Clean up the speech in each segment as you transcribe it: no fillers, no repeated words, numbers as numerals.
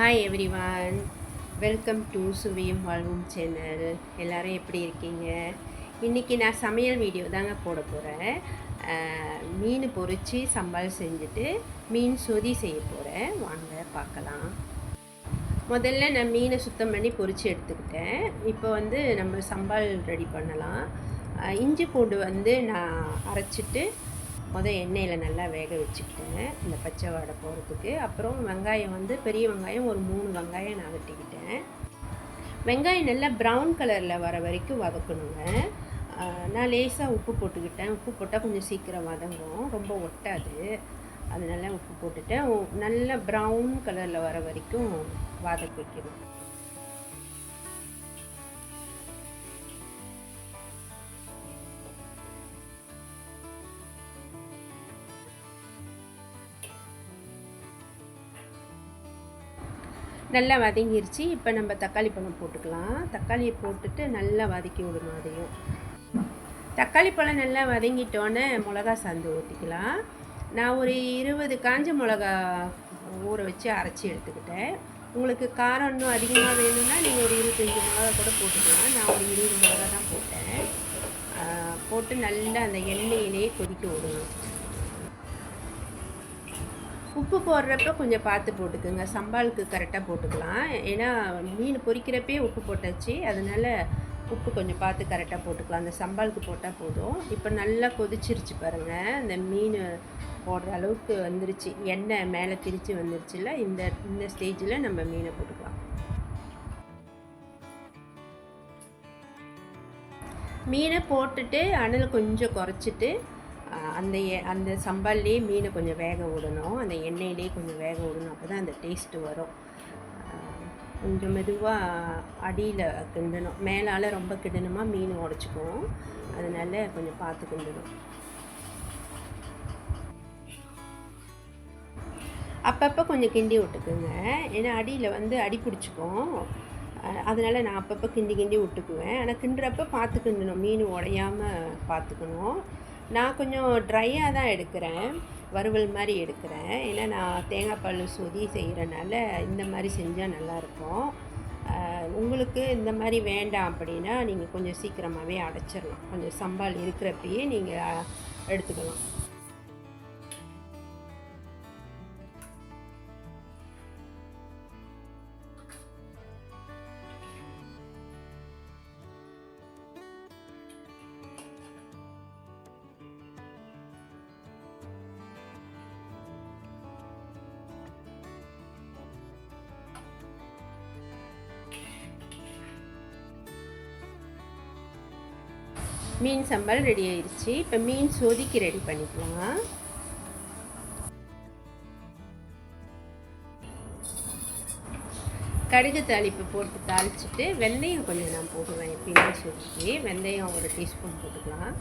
Hi everyone, welcome to சுவையும் வாழ்வும் channel. எல்லோரும் எப்படி இருக்கீங்க? இன்றைக்கி நான் சமையல் வீடியோ தாங்க போட போகிறேன். மீன் பொரித்து சம்பால் செஞ்சுட்டு மீன் சொதி செய்ய போகிறேன். வாங்க பார்க்கலாம். முதல்ல நான் மீனை சுத்தம் பண்ணி பொரித்து எடுத்துக்கிட்டேன். இப்போ நம்ம சம்பால் ரெடி பண்ணலாம். இஞ்சி பூண்டு நான் அரைச்சிட்டு எண்ணெயில் நல்லா வேக வச்சுக்கிட்டேன், இந்த பச்சை வாடை போகிறதுக்கு. அப்புறம் வெங்காயம் பெரிய வெங்காயம் ஒரு 3 வெங்காயம் நான் வெட்டிக்கிட்டேன். வெங்காயம் நல்லா ப்ரௌன் கலரில் வர வரைக்கும் வதக்கணுங்க. நான் லேசாக உப்பு போட்டுக்கிட்டேன். உப்பு போட்டால் கொஞ்சம் சீக்கிரம் வதங்கும், ரொம்ப ஒட்டாது. அதனால உப்பு போட்டுட்டேன். நல்லா ப்ரௌன் கலரில் வர வரைக்கும் வதக்க வைக்கணும். நல்லா வதங்கிருச்சு. இப்போ நம்ம தக்காளி பழம் போட்டுக்கலாம். தக்காளியை போட்டுட்டு நல்லா வதக்கி விடணும். அதையும் தக்காளி பழம் நல்லா வதங்கிட்டோன்னே மிளகா சாந்து ஊற்றிக்கலாம். நான் ஒரு 20 காஞ்ச மிளகா ஊற வச்சு அரைச்சி எடுத்துக்கிட்டேன். உங்களுக்கு காரம் இன்னும் அதிகமாக வேணும்னா நீங்கள் ஒரு 25 மிளகா கூட போட்டுக்கலாம். நான் ஒரு 20 மிளகா தான் போட்டேன். போட்டு நல்லா அந்த எண்ணெயிலே கொதிக்க விடணும். உப்பு போடுறப்ப கொஞ்சம் பார்த்து போட்டுக்குங்க. சம்பாலுக்கு கரெக்டாக போட்டுக்கலாம். ஏன்னா மீன் பொரிக்கிறப்பே உப்பு போட்டாச்சு, அதனால் உப்பு கொஞ்சம் பார்த்து கரெக்டாக போட்டுக்கலாம். அந்த சம்பாலுக்கு போட்டால் போதும். இப்போ நல்லா கொதிச்சிருச்சு பாருங்கள். இந்த மீன் போடுற அளவுக்கு வந்துருச்சு, எண்ணெய் மேலே திரிச்சு வந்துருச்சுல. இந்த ஸ்டேஜில் நம்ம மீனை போட்டுக்கலாம். மீனை போட்டுட்டு அனல் கொஞ்சம் குறைச்சிட்டு அந்த சம்பால்லே மீனை கொஞ்சம் வேக விடணும். அந்த எண்ணெயிலே கொஞ்சம் வேக விடணும். அப்போ தான் அந்த டேஸ்ட்டு வரும். கொஞ்சம் மெதுவாக அடியில் கிண்டணும். மேலால் ரொம்ப கிண்டணுமா மீன் உடச்சிக்கும். அதனால் கொஞ்சம் பார்த்து கிண்டணும். அப்பப்போ கொஞ்சம் கிண்டி விட்டுக்குங்க. ஏன்னா அடியில் அடி பிடிச்சிக்கும். அதனால் நான் அப்பப்போ கிண்டி விட்டுக்குவேன். ஆனால் கிண்டுறப்ப பார்த்து கிண்டணும், மீன் உடையாமல் பார்த்துக்கணும். நான் கொஞ்சம் ட்ரையாக தான் எடுக்கிறேன், வறுவல் மாதிரி எடுக்கிறேன். ஏன்னா நான் தேங்காய் பால் சொதி செய்கிறனால இந்த மாதிரி செஞ்சால் நல்லாயிருக்கும். உங்களுக்கு இந்த மாதிரி வேண்டாம் அப்படின்னா நீங்கள் கொஞ்சம் சீக்கிரமாகவே அடைச்சிடலாம். கொஞ்சம் சம்பால் இருக்கிறப்பயே நீங்கள் எடுத்துக்கலாம். மீன் சம்பால் ரெடி ஆயிடுச்சு. இப்போ மீன் சொதிக்கு ரெடி பண்ணிக்கலாம். கடுகு தாளிப்பு போட்டு தாளிச்சிட்டு வெந்தயம் கொஞ்சம் நான் போடுவேன். எப்பயுமே சொதிக்கு வெந்தயம் ஒரு டீஸ்பூன் போட்டுக்கலாம்.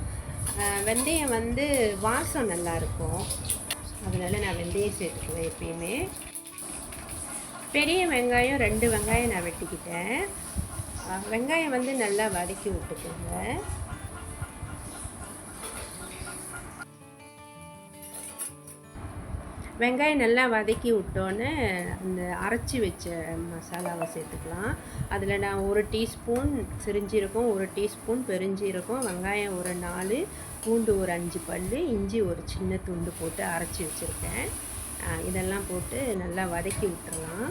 வெந்தயம் வாசம் நல்லாயிருக்கும், அதனால் நான் வெந்தயம் சேர்த்துக்குவேன் எப்பயுமே. பெரிய வெங்காயம் 2 வெங்காயம் நான் வெட்டிக்கிட்டேன். வெங்காயம் நல்லா வதக்கி விட்டுக்கோங்க. வெங்காயம் நல்லா வதக்கி விட்டோன்னே அந்த அரைச்சி வச்ச மசாலாவை சேர்த்துக்கலாம். அதில் நான் 1 டீஸ்பூன் சிறுஞ்சீரகம், 1 டீஸ்பூன் பெருஞ்சீரகம், வெங்காயம் ஒரு 4, பூண்டு ஒரு 5 பல், இஞ்சி ஒரு சின்ன துண்டு போட்டு அரைச்சி வச்சுருக்கேன். இதெல்லாம் போட்டு நல்லா வதக்கி விட்டுறலாம்.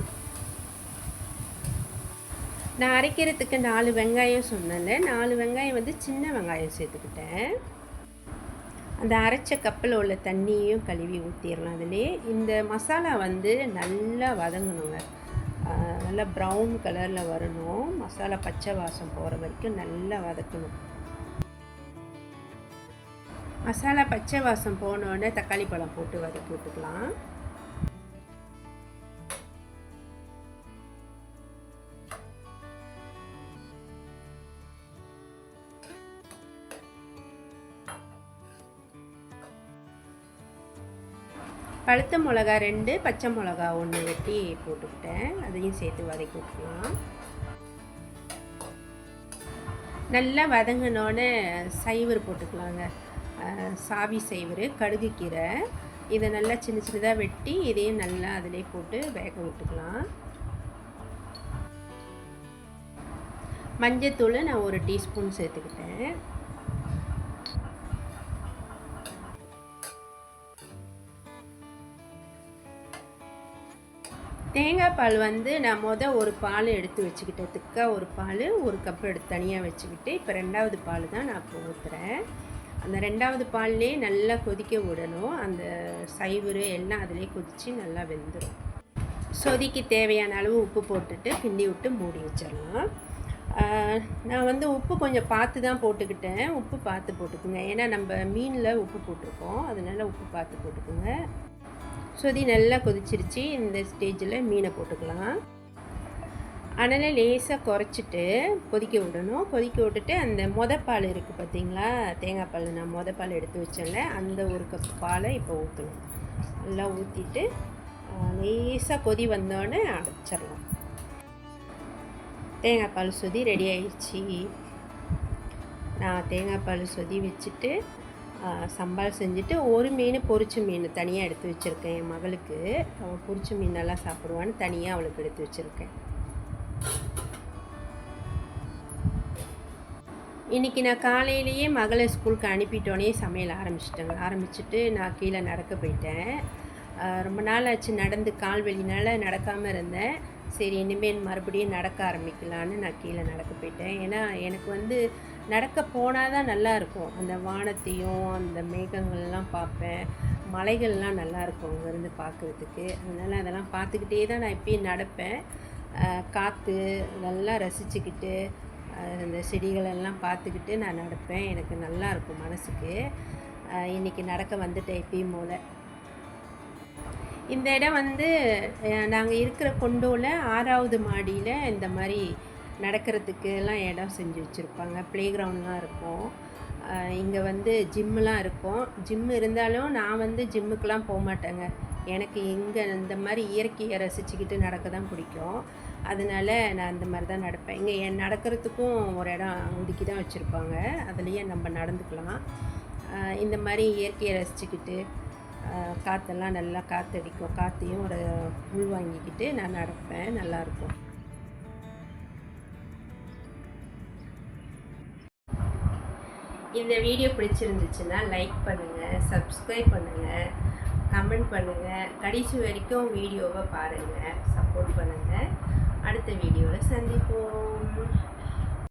நான் அரைக்கிறதுக்கு 4 வெங்காயம் சொன்னேன்ல, 4 வெங்காயம் சின்ன வெங்காயம் சேர்த்துக்கிட்டேன். அந்த அரைச்ச கப்பில் உள்ள தண்ணியும் கழுவி ஊற்றிடலாம். அதிலே இந்த மசாலா நல்லா வதங்கணுங்க. நல்லா ப்ரௌன் கலரில் வரணும். மசாலா பச்சை வாசம் போகிற வரைக்கும் நல்லா வதக்கணும். மசாலா பச்சை வாசம் போனோடனே தக்காளி பழம் போட்டு வதக்கி விட்டுக்கலாம். பழுத்த மிளகா 2, பச்சை மிளகா 1 வெட்டி போட்டுக்கிட்டேன். அதையும் சேர்த்து வதக்கி விட்டுக்கலாம். நல்லா வதங்கினோன்னே சைவர் போட்டுக்கலாங்க. சாவி சைவர், கடுகு கீரை, இதை நல்லா சின்ன சின்னதாக வெட்டி இதையும் நல்லா அதிலே போட்டு வேக விட்டுக்கலாம். மஞ்சத்தூள் நான் 1 டீஸ்பூன் சேர்த்துக்கிட்டேன். தேங்காய் பால் வந்து நான் ஒரு பால் எடுத்து வச்சுக்கிட்டேன். திக்கா ஒரு பால் 1 கப் எடுத்து தனியாக வச்சுக்கிட்டு, இப்போ 2வது பால் தான் நான் இப்போ ஊற்றுறேன். அந்த 2வது பால்லே நல்லா கொதிக்க விடணும். அந்த சைவரு எல்லாம் அதிலே கொதித்து நல்லா வெந்துடும். சொதிக்கு தேவையான அளவு உப்பு போட்டுட்டு கிண்டி விட்டு மூடி வச்சிடலாம். நான் வந்து உப்பு கொஞ்சம் பார்த்து தான் போட்டுக்கிட்டேன். உப்பு பார்த்து போட்டுக்குங்க, ஏன்னா நம்ம மீனில் உப்பு போட்டிருக்கோம், அதனால் உப்பு பார்த்து போட்டுக்குங்க. சொதி நல்லா கொதிச்சிருச்சு. இந்த ஸ்டேஜில் மீனை போட்டுக்கலாம். அதனால் லேசாக குறைச்சிட்டு கொதிக்க விடணும். கொதிக்க விட்டுட்டு அந்த பால் இருக்குது பார்த்தீங்களா, தேங்காய் பால் நான் பால் எடுத்து வச்சேன்ல, அந்த 1 கப் பாலை இப்போ ஊற்றணும். நல்லா ஊற்றிட்டு லேசாக கொதி வந்தோடனே அடைச்சிடலாம். தேங்காய் பால் சொதி ரெடி ஆயிடுச்சு. நான் தேங்காய் பால் சொதி வச்சுட்டு சம்பால் செஞ்சுட்டு ஒரு மீன் பொரிச்ச மீன் தனியாக எடுத்து வச்சுருக்கேன். என் மகளுக்கு அவள் பொரிச்ச மீன் நல்லா சாப்பிடுவான்னு தனியாக அவளுக்கு எடுத்து வச்சுருக்கேன். இன்றைக்கி நான் காலையிலேயே மகளை ஸ்கூலுக்கு அனுப்பிட்டோன்னே சமையல் ஆரம்பிச்சுட்டு நான் கீழே நடக்க போயிட்டேன். ரொம்ப நாள் ஆச்சு நடந்து, கால் வலினால் நடக்காமல் இருந்தேன். சரி, இனிமேல் மறுபடியும் நடக்க ஆரம்பிக்கலான்னு நான் கீழே நடக்க போயிட்டேன். ஏன்னா எனக்கு வந்து நடக்க போனால் தான் நல்லாயிருக்கும். அந்த வானத்தையும் அந்த மேகங்கள்லாம் பார்ப்பேன், மலைகள்லாம் நல்லாயிருக்கும் அங்கேருந்து பார்க்குறதுக்கு. அதனால் அதெல்லாம் பார்த்துக்கிட்டே தான் நான் இப்போயும் நடப்பேன். காற்று நல்லா ரசிச்சுக்கிட்டு அந்த செடிகளெல்லாம் பார்த்துக்கிட்டு நான் நடப்பேன். எனக்கு நல்லாயிருக்கும் மனசுக்கு. இன்றைக்கி நடக்க வந்துட்டேன் எப்பயும் போல். இந்த இடம் வந்து நாங்கள் இருக்கிற கொண்டோவில் 6வது மாடியில் இந்த மாதிரி நடக்கிறதுக்கு எல்லாம் இடம் செஞ்சு வச்சுருப்பாங்க. ப்ளே கிரவுண்ட்லாம் இருக்கும். இங்கே வந்து ஜிம்முலாம் இருக்கும். ஜிம்மு இருந்தாலும் நான் வந்து ஜிம்முக்கெலாம் போக மாட்டேங்க. எனக்கு இங்கே இந்த மாதிரி இயற்கையை ரசிச்சுக்கிட்டு நடக்க தான் பிடிக்கும். அதனால் நான் இந்த மாதிரி தான் நடப்பேன். இங்கே நடக்கிறதுக்கும் ஒரு இடம் ஒதுக்கி தான் வச்சுருப்பாங்க, அதுலேயே நம்ம நடந்துக்கலாம். இந்த மாதிரி இயற்கையை ரசிச்சுக்கிட்டு காற்றெல்லாம் நல்லா காற்றடிக்கும், காற்றையும் ஒரு உள்வாங்கிக்கிட்டு நான் நடப்பேன். நல்லாயிருக்கும். இந்த வீடியோ பிடிச்சிருந்துச்சுன்னா லைக் பண்ணுங்கள், சப்ஸ்கிரைப் பண்ணுங்கள், கமெண்ட் பண்ணுங்கள். கடைசி வரைக்கும் வீடியோவை பாருங்கள், சப்போர்ட் பண்ணுங்கள். அடுத்த வீடியோவில் சந்திப்போம்.